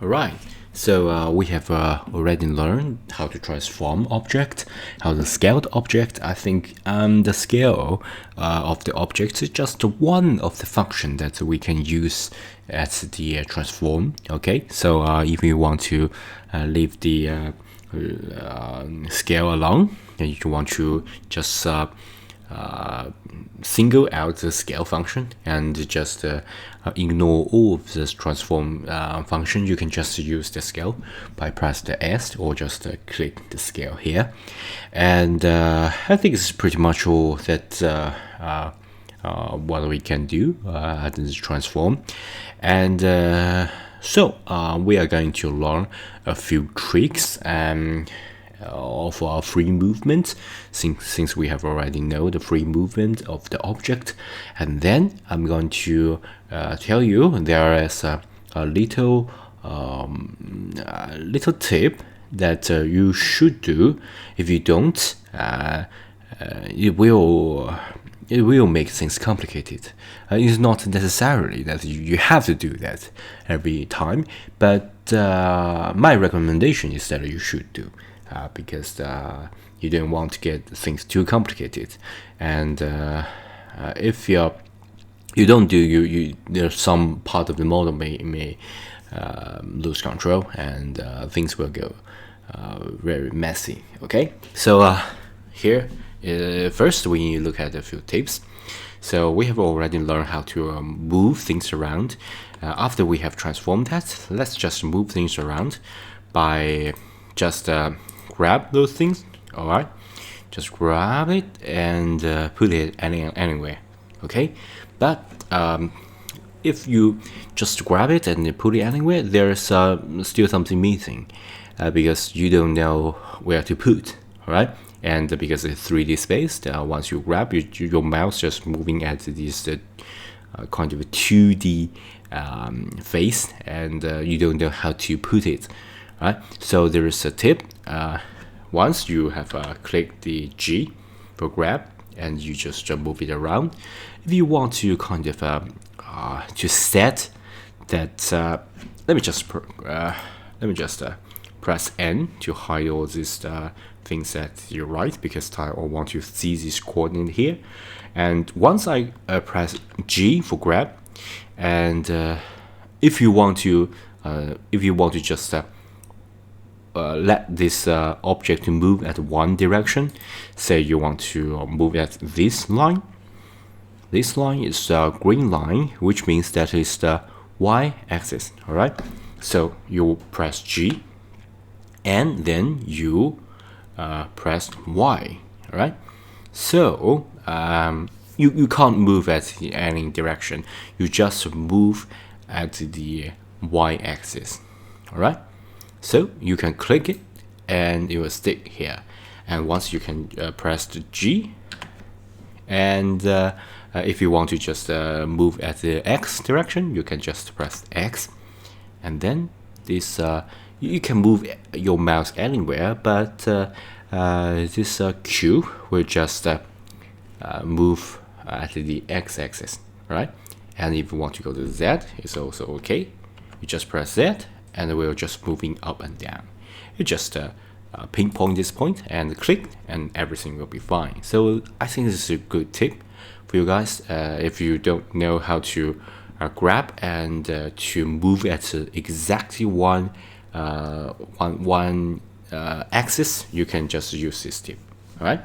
Alright, so we have already learned how to transform object, how to scale the object. I think the scale of the object is just one of the function that we can use as the transform. Okay, so if you want to leave the scale alone, and you want to just single out the scale function and just ignore all of this transform function, you can just use the scale by press the S or just click the scale here. And I think it's pretty much all that what we can do at this transform. And so we are going to learn a few tricks of our free movement, since we have already know the free movement of the object. And then I'm going to tell you there is a little tip that you should do. If you don't, it will make things complicated. It's not necessarily that you have to do that every time, but my recommendation is that you should do, because you don't want to get things too complicated. And if you don't do, there's some part of the model may lose control, and things will go very messy. Okay, so here first we look at a few tips. So we have already learned how to move things around. After we have transformed that, let's just move things around by just grab those things. All right, just grab it and put it anywhere. Okay, but if you just grab it and put it anywhere, there's still something missing, because you don't know where to put. All right, and because it's 3D space, once you grab your mouse just moving at this kind of a 2D face, and you don't know how to put it. Right, so there is a tip. Once you have clicked the G for grab, and you just move it around. If you want to kind of to set that, let me just press N to hide all these things at your right, because I want to see this coordinate here. And once I press G for grab, and if you want to just let this object to move at one direction, say you want to move at this line. This line is the green line, which means that is the y-axis. All right, so you press G, and then you press Y. All right, so you can't move at any direction. You just move at the y-axis. All right, so you can click it, and it will stick here. And once you can press the G, and if you want to just move at the X direction, you can just press X, and then this you can move your mouse anywhere, but this Q will just move at the X-axis, right? And if you want to go to Z, it's also okay. You just press Z, and we're just moving up and down. You just pinpoint this point and click, and everything will be fine. So I think this is a good tip for you guys. If you don't know how to grab and to move at exactly one axis, you can just use this tip. All right.